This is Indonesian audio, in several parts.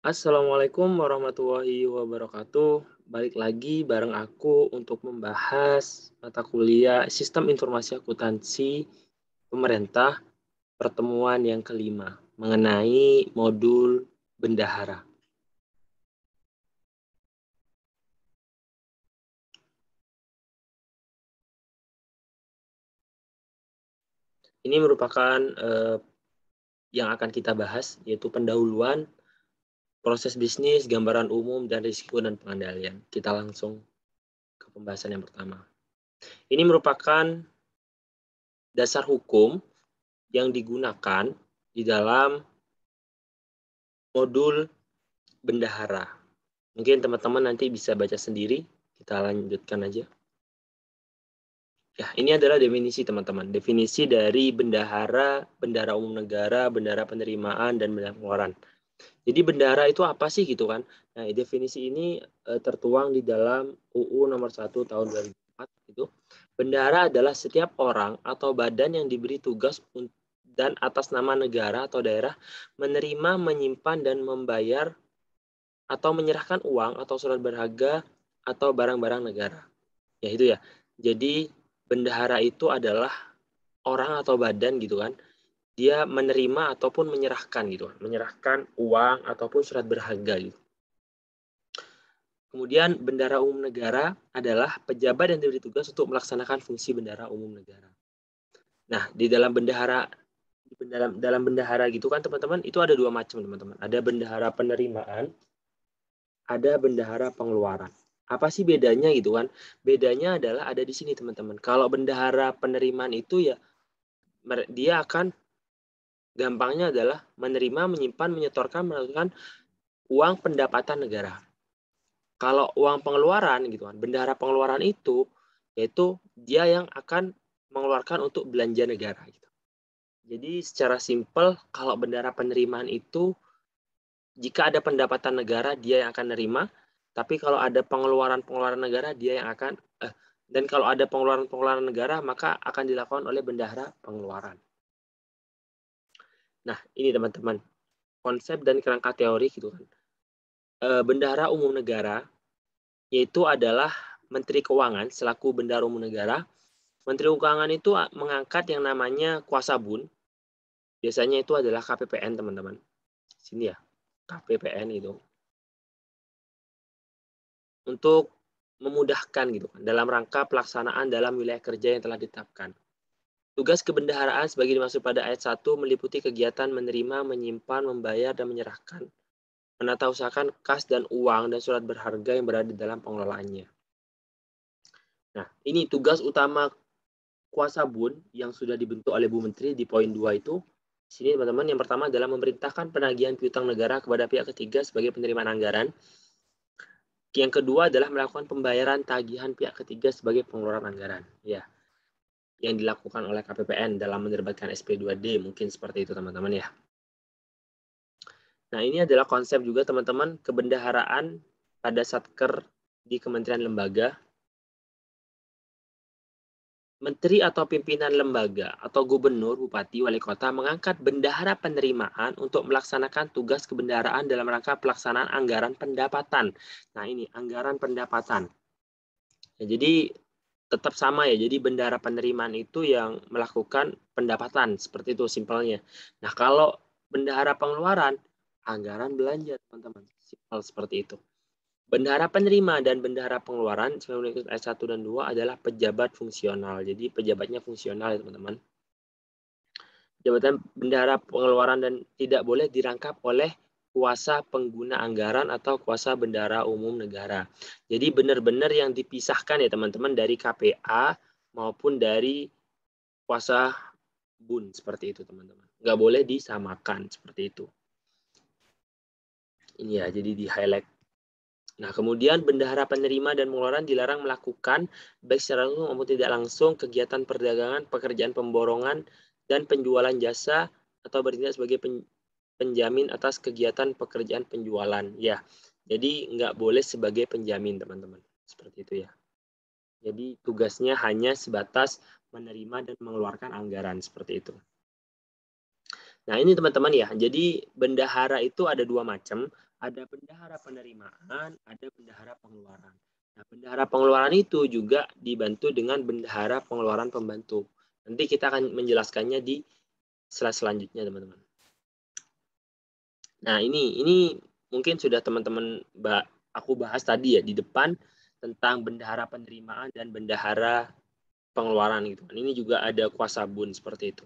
Assalamualaikum warahmatullahi wabarakatuh. Balik lagi bareng aku untuk membahas mata kuliah Sistem Informasi Akuntansi Pemerintah pertemuan yang kelima mengenai modul bendahara. Ini merupakan yang akan kita bahas, yaitu pendahuluan, proses bisnis, gambaran umum, dan risiko dan pengendalian. Kita langsung ke pembahasan yang pertama. Ini merupakan dasar hukum yang digunakan di dalam modul bendahara. Mungkin teman-teman nanti bisa baca sendiri. Kita lanjutkan aja. Ya, ini adalah definisi teman-teman. Definisi dari bendahara, bendahara umum negara, bendahara penerimaan, dan bendahara pengeluaran. Jadi bendahara itu apa sih gitu kan? Nah, definisi ini tertuang di dalam UU nomor 1 tahun 2004 itu. Bendahara adalah setiap orang atau badan yang diberi tugas dan atas nama negara atau daerah menerima, menyimpan, dan membayar atau menyerahkan uang atau surat berharga atau barang-barang negara. Ya itu ya. Jadi bendahara itu adalah orang atau badan gitu kan. Dia menerima ataupun menyerahkan gitu kan. Menyerahkan uang ataupun surat berharga gitu. Kemudian bendahara umum negara adalah pejabat yang diberi tugas untuk melaksanakan fungsi bendahara umum negara. Nah, di dalam bendahara gitu kan teman-teman, itu ada dua macam teman-teman. Ada bendahara penerimaan, ada bendahara pengeluaran. Apa sih bedanya gitu kan? Bedanya adalah ada di sini teman-teman. Kalau bendahara penerimaan itu ya dia akan gampangnya adalah menerima, menyimpan, menyetorkan, melakukan uang pendapatan negara. Kalau uang pengeluaran gitu kan, bendahara pengeluaran itu yaitu dia yang akan mengeluarkan untuk belanja negara gitu. Jadi secara simpel kalau bendahara penerimaan itu jika ada pendapatan negara dia yang akan nerima, tapi kalau ada pengeluaran-pengeluaran negara dia yang akan dan kalau ada pengeluaran-pengeluaran negara maka akan dilakukan oleh bendahara pengeluaran. Nah, ini teman-teman, konsep dan kerangka teori gitu kan. Bendahara umum negara yaitu adalah Menteri Keuangan selaku bendahara umum negara. Menteri Keuangan itu mengangkat yang namanya kuasa bun. Biasanya itu adalah KPPN, teman-teman. Sini ya, KPPN itu. Untuk memudahkan gitu kan dalam rangka pelaksanaan dalam wilayah kerja yang telah ditetapkan. Tugas kebendaharaan sebagai dimaksud pada ayat 1 meliputi kegiatan menerima, menyimpan, membayar, dan menyerahkan, menata usahakan kas dan uang dan surat berharga yang berada di dalam pengelolaannya. Nah, ini tugas utama kuasa bun yang sudah dibentuk oleh Bu Menteri di poin 2 itu. Sini teman-teman, yang pertama adalah memerintahkan penagihan piutang negara kepada pihak ketiga sebagai penerimaan anggaran. Yang kedua adalah melakukan pembayaran tagihan pihak ketiga sebagai pengeluaran anggaran. Ya, yang dilakukan oleh KPPN dalam menerbitkan SP2D, mungkin seperti itu teman-teman ya. Nah, ini adalah konsep juga teman-teman kebendaharaan pada Satker di Kementerian Lembaga. Menteri atau pimpinan lembaga atau gubernur, bupati, wali kota mengangkat bendahara penerimaan untuk melaksanakan tugas kebendaharaan dalam rangka pelaksanaan anggaran pendapatan. Nah, ini anggaran pendapatan. Ya, jadi tetap sama ya. Jadi bendahara penerimaan itu yang melakukan pendapatan, seperti itu simpelnya. Nah, kalau bendahara pengeluaran, anggaran belanja, teman-teman. Simpel seperti itu. Bendahara penerima dan bendahara pengeluaran sebagaimana ayat 1 dan 2 adalah pejabat fungsional. Jadi pejabatnya fungsional ya teman-teman. Jabatan bendahara pengeluaran dan tidak boleh dirangkap oleh kuasa pengguna anggaran atau kuasa bendahara umum negara. Jadi benar-benar yang dipisahkan ya teman-teman dari KPA maupun dari kuasa bun seperti itu teman-teman. Nggak boleh disamakan seperti itu. Ini ya, jadi di highlight. Nah, kemudian bendahara penerima dan pengeluaran dilarang melakukan baik secara langsung maupun tidak langsung kegiatan perdagangan, pekerjaan pemborongan, dan penjualan jasa atau bertindak sebagai penjamin atas kegiatan pekerjaan penjualan. Ya, jadi nggak boleh sebagai penjamin, teman-teman. Seperti itu ya. Jadi tugasnya hanya sebatas menerima dan mengeluarkan anggaran, seperti itu. Nah, ini teman-teman ya. Jadi bendahara itu ada dua macam. ada bendahara penerimaan, ada bendahara pengeluaran. Nah, bendahara pengeluaran itu juga dibantu dengan bendahara pengeluaran pembantu. Nanti kita akan menjelaskannya di slide selanjutnya, teman-teman. Nah, ini mungkin sudah teman-teman aku bahas tadi ya di depan tentang bendahara penerimaan dan bendahara pengeluaran gitu kan. Ini juga ada kuasa bun seperti itu.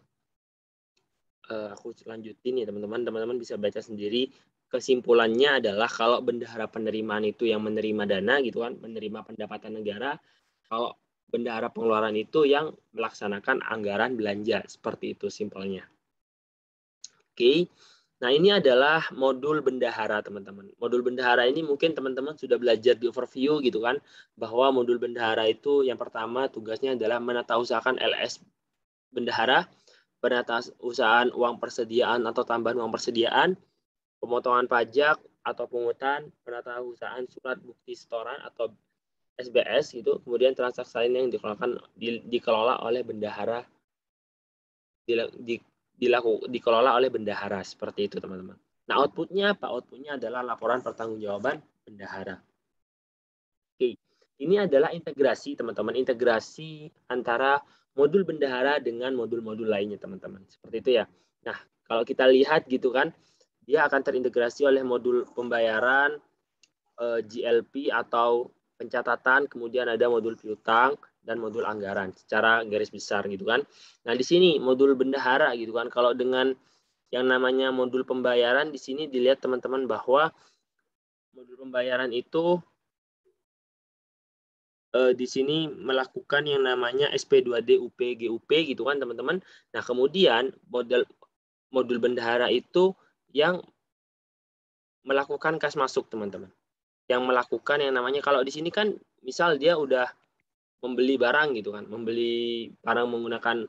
Aku lanjutin ya teman-teman. Teman-teman bisa baca sendiri. Kesimpulannya adalah kalau bendahara penerimaan itu yang menerima dana gitu kan, menerima pendapatan negara. Kalau bendahara pengeluaran itu yang melaksanakan anggaran belanja. Seperti itu simpelnya. Oke. Nah, ini adalah modul bendahara, teman-teman. Modul bendahara ini mungkin teman-teman sudah belajar di overview gitu kan, bahwa modul bendahara itu yang pertama tugasnya adalah menatausahakan LS bendahara, penatausahaan uang persediaan atau tambahan uang persediaan, pemotongan pajak atau pungutan, penatausahaan surat bukti setoran atau SBS gitu, kemudian transaksi lain yang dikelola oleh bendahara dikelola oleh bendahara seperti itu teman-teman. Nah, outputnya apa? Outputnya adalah laporan pertanggungjawaban bendahara. Oke, ini adalah integrasi teman-teman, integrasi antara modul bendahara dengan modul-modul lainnya teman-teman. Seperti itu ya. Nah, kalau kita lihat gitu kan, dia akan terintegrasi oleh modul pembayaran, GLP atau pencatatan, kemudian ada modul piutang dan modul anggaran secara garis besar gitu kan. Nah, di sini modul bendahara gitu kan. Kalau dengan yang namanya modul pembayaran di sini dilihat teman-teman bahwa modul pembayaran itu di sini melakukan yang namanya SP2D UP GUP gitu kan teman-teman. Nah, kemudian modul bendahara itu yang melakukan kas masuk teman-teman. Yang melakukan yang namanya kalau di sini kan misal dia udah membeli barang gitu kan, membeli barang menggunakan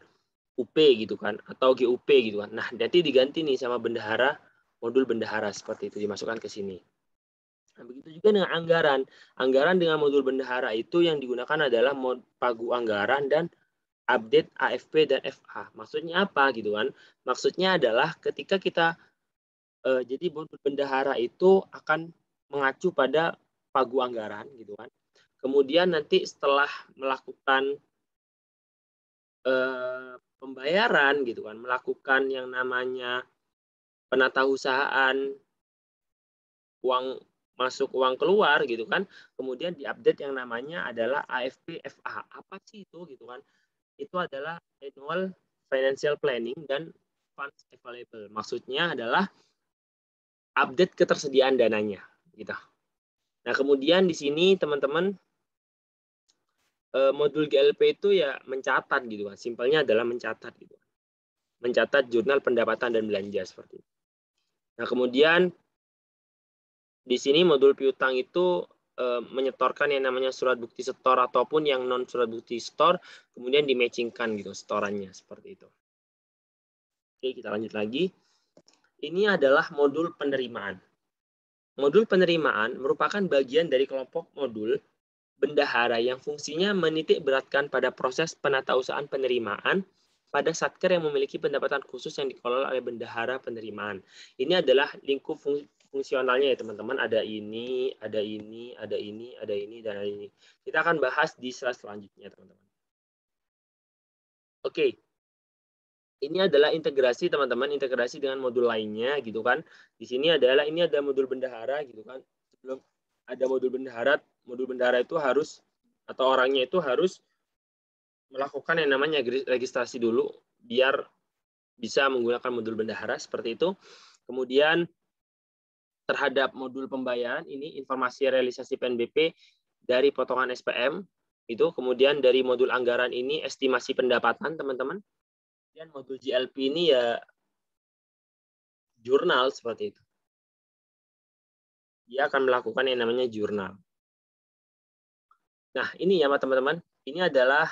UP gitu kan atau GUP gitu kan. Nah, nanti diganti nih sama bendahara, modul bendahara seperti itu dimasukkan ke sini. Nah, begitu juga dengan anggaran. Anggaran dengan modul bendahara itu yang digunakan adalah pagu anggaran dan update AFP dan FA. Maksudnya apa gitu kan? Maksudnya adalah ketika kita jadi modul bendahara itu akan mengacu pada pagu anggaran gitu kan. Kemudian nanti setelah melakukan pembayaran gitu kan, melakukan yang namanya penatausahaan uang masuk uang keluar gitu kan, kemudian diupdate yang namanya adalah AFP FA. Apa sih itu gitu kan? Itu adalah annual financial planning dan funds available. Maksudnya adalah update ketersediaan dananya gitu. Nah, kemudian di sini teman-teman modul GLP itu ya mencatat gitu kan. Simpelnya adalah mencatat gitu. Mencatat jurnal pendapatan dan belanja seperti itu. Nah, kemudian di sini modul piutang itu menyetorkan yang namanya surat bukti setor ataupun yang non surat bukti setor, kemudian dimatchingkan gitu setorannya seperti itu. Oke, kita lanjut lagi. Ini adalah modul penerimaan. Modul penerimaan merupakan bagian dari kelompok modul bendahara yang fungsinya menitik beratkan pada proses penatausahaan penerimaan pada satker yang memiliki pendapatan khusus yang dikelola oleh bendahara penerimaan. Ini adalah lingkup fungsionalnya ya teman-teman. Ada ini, ada ini, ada ini, ada ini, dan ada ini. Kita akan bahas di slide selanjutnya teman-teman. Oke. Ini adalah integrasi teman-teman, integrasi dengan modul lainnya gitu kan. Di sini ini ada modul bendahara gitu kan. Sebelum ada modul bendahara itu harus atau orangnya itu harus melakukan yang namanya registrasi dulu biar bisa menggunakan modul bendahara seperti itu. Kemudian terhadap modul pembayaran ini informasi realisasi PNBP dari potongan SPM itu, kemudian dari modul anggaran ini estimasi pendapatan teman-teman. Dan modul GLP ini ya jurnal seperti itu. Dia akan melakukan yang namanya jurnal. Nah, ini ya teman-teman, ini adalah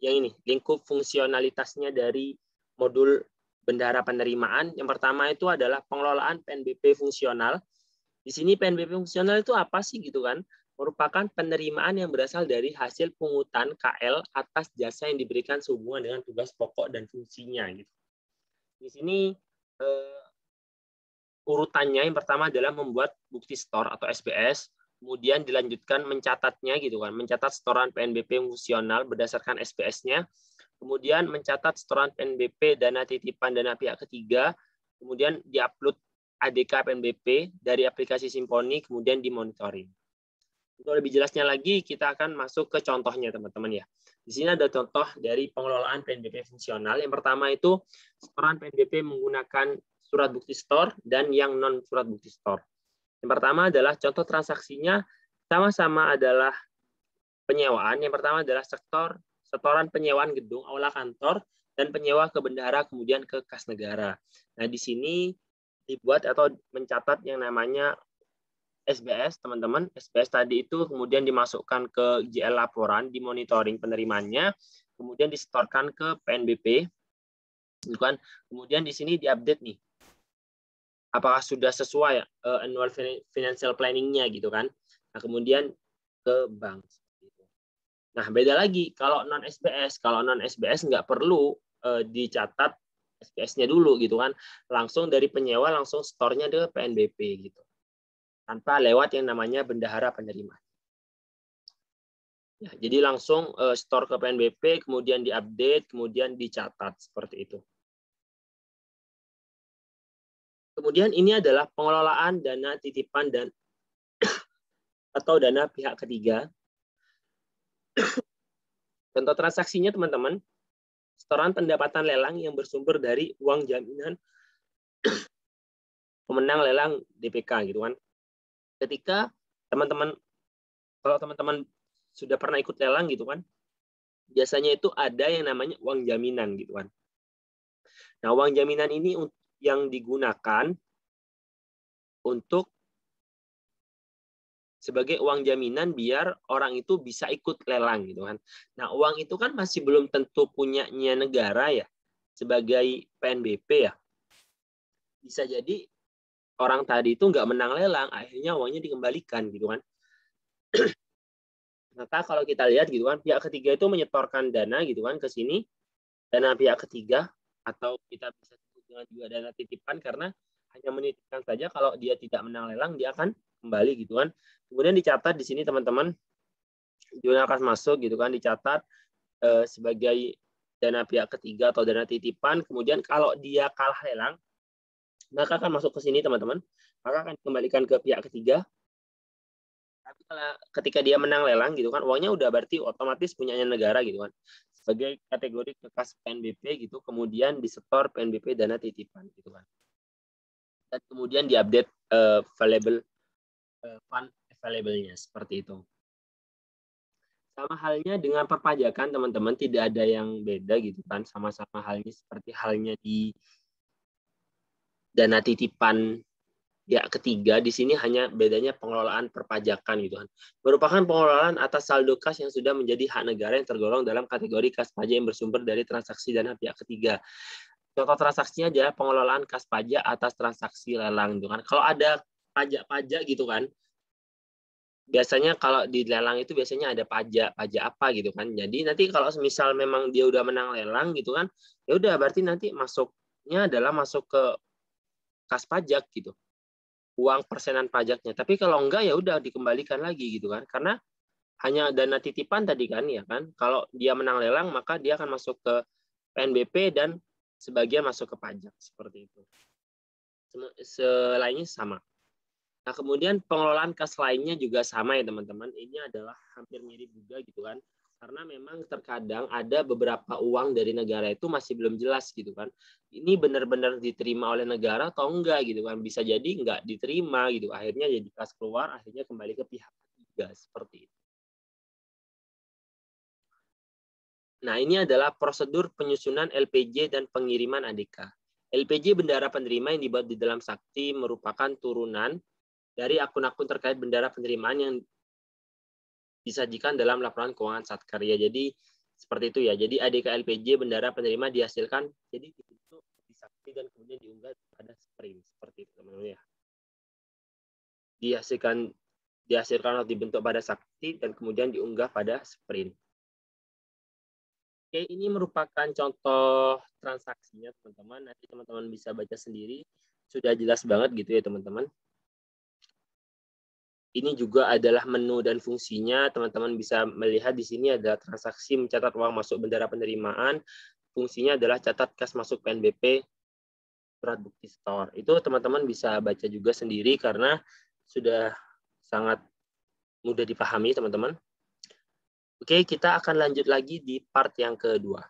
yang ini, lingkup fungsionalitasnya dari modul bendahara penerimaan. Yang pertama itu adalah pengelolaan PNBP fungsional. Di sini PNBP fungsional itu apa sih gitu kan? Merupakan penerimaan yang berasal dari hasil pungutan KL atas jasa yang diberikan sehubungan dengan tugas pokok dan fungsinya gitu. Di sini urutannya yang pertama adalah membuat bukti store atau SBS, kemudian dilanjutkan mencatatnya gitu kan, mencatat setoran PNBP fungsional berdasarkan SBS-nya, kemudian mencatat setoran PNBP dana titipan dana pihak ketiga, kemudian diupload ADK PNBP dari aplikasi Simponi, kemudian dimonitoring. Untuk lebih jelasnya lagi, kita akan masuk ke contohnya, teman-teman ya. Di sini ada contoh dari pengelolaan PNBP fungsional. Yang pertama itu setoran PNBP menggunakan surat bukti store dan yang non surat bukti store. Yang pertama adalah contoh transaksinya sama-sama adalah penyewaan. Yang pertama adalah setoran penyewaan gedung aula kantor dan penyewa ke bendahara kemudian ke kas negara. Nah, di sini dibuat atau mencatat yang namanya SBS, teman-teman. SBS tadi itu kemudian dimasukkan ke JL laporan, dimonitoring penerimanya, kemudian disetorkan ke PNBP. Kemudian di sini diupdate nih. Apakah sudah sesuai annual financial planning-nya gitu kan. Nah, kemudian ke bank. Nah, beda lagi kalau non SBS. Kalau non SBS nggak perlu dicatat SBS-nya dulu gitu kan. Langsung dari penyewa langsung store-nya ke PNBP gitu. Tanpa lewat yang namanya bendahara penerima. Ya, jadi langsung store ke PNBP, kemudian diupdate, kemudian dicatat seperti itu. Kemudian ini adalah pengelolaan dana titipan dan atau dana pihak ketiga. Contoh transaksinya teman-teman, setoran pendapatan lelang yang bersumber dari uang jaminan pemenang lelang DPK gitu kan. Ketika kalau teman-teman sudah pernah ikut lelang gitu kan, biasanya itu ada yang namanya uang jaminan gitu kan. Nah, uang jaminan ini yang digunakan untuk sebagai uang jaminan biar orang itu bisa ikut lelang gitu kan. Nah, uang itu kan masih belum tentu punyanya negara ya, sebagai PNBP ya. Bisa jadi orang tadi itu nggak menang lelang, akhirnya uangnya dikembalikan gitu kan. Maka kalau kita lihat gitu kan, pihak ketiga itu menyetorkan dana gitu kan ke sini, dana pihak ketiga, atau kita bisa sebut dengan juga dana titipan karena hanya menitipkan saja, kalau dia tidak menang lelang dia akan kembali gitu kan. Kemudian dicatat di sini teman-teman, jurnal kas masuk gitu kan, dicatat sebagai dana pihak ketiga atau dana titipan. Kemudian kalau dia kalah lelang, maka akan masuk ke sini teman-teman, maka akan dikembalikan ke pihak ketiga. Tapi kalau ketika dia menang lelang gitu kan, uangnya udah berarti otomatis punyanya negara gitu kan, sebagai kategori kekas PNBP gitu, kemudian disetor PNBP dana titipan gitu kan, dan kemudian diupdate available fund available-nya seperti itu. Sama halnya dengan perpajakan teman-teman, tidak ada yang beda gitu kan, sama-sama halnya seperti halnya di dana titipan ya ketiga. Di sini hanya bedanya pengelolaan perpajakan gitu kan, merupakan pengelolaan atas saldo kas yang sudah menjadi hak negara yang tergolong dalam kategori kas pajak yang bersumber dari transaksi dana pihak ketiga. Contoh transaksinya adalah pengelolaan kas pajak atas transaksi lelang gitu kan. Kalau ada pajak-pajak gitu kan, biasanya kalau di lelang itu biasanya ada pajak apa gitu kan. Jadi nanti kalau misal memang dia udah menang lelang gitu kan, ya udah berarti nanti masuknya adalah masuk ke kas pajak gitu, uang persenan pajaknya. Tapi kalau enggak ya udah dikembalikan lagi gitu kan. Karena hanya dana titipan tadi kan ya kan. Kalau dia menang lelang maka dia akan masuk ke PNBP dan sebagian masuk ke pajak seperti itu. Selainnya sama. Nah, kemudian pengelolaan kas lainnya juga sama ya teman-teman. Ini adalah hampir mirip juga gitu kan. Karena memang terkadang ada beberapa uang dari negara itu masih belum jelas gitu kan. Ini benar-benar diterima oleh negara atau enggak gitu kan. Bisa jadi enggak diterima gitu. Akhirnya jadi kas keluar, akhirnya kembali ke pihak ketiga seperti itu. Nah, ini adalah prosedur penyusunan LPJ dan pengiriman ADK. LPJ bendahara penerima yang dibuat di dalam sakti merupakan turunan dari akun-akun terkait bendahara penerimaan yang disajikan dalam laporan keuangan Satkarya. Jadi seperti itu ya. Jadi ADK LPJ bendahara penerima dihasilkan jadi dibentuk di sakti dan kemudian diunggah pada sprint seperti itu teman-teman ya. Dihasilkan atau dibentuk pada sakti dan kemudian diunggah pada sprint. Oke, ini merupakan contoh transaksinya teman-teman. Nanti teman-teman bisa baca sendiri. Sudah jelas banget gitu ya teman-teman. Ini juga adalah menu dan fungsinya. Teman-teman bisa melihat di sini ada transaksi mencatat uang masuk bendahara penerimaan. Fungsinya adalah catat kas masuk PNBP surat bukti store. Itu teman-teman bisa baca juga sendiri karena sudah sangat mudah dipahami teman-teman. Oke, kita akan lanjut lagi di part yang kedua.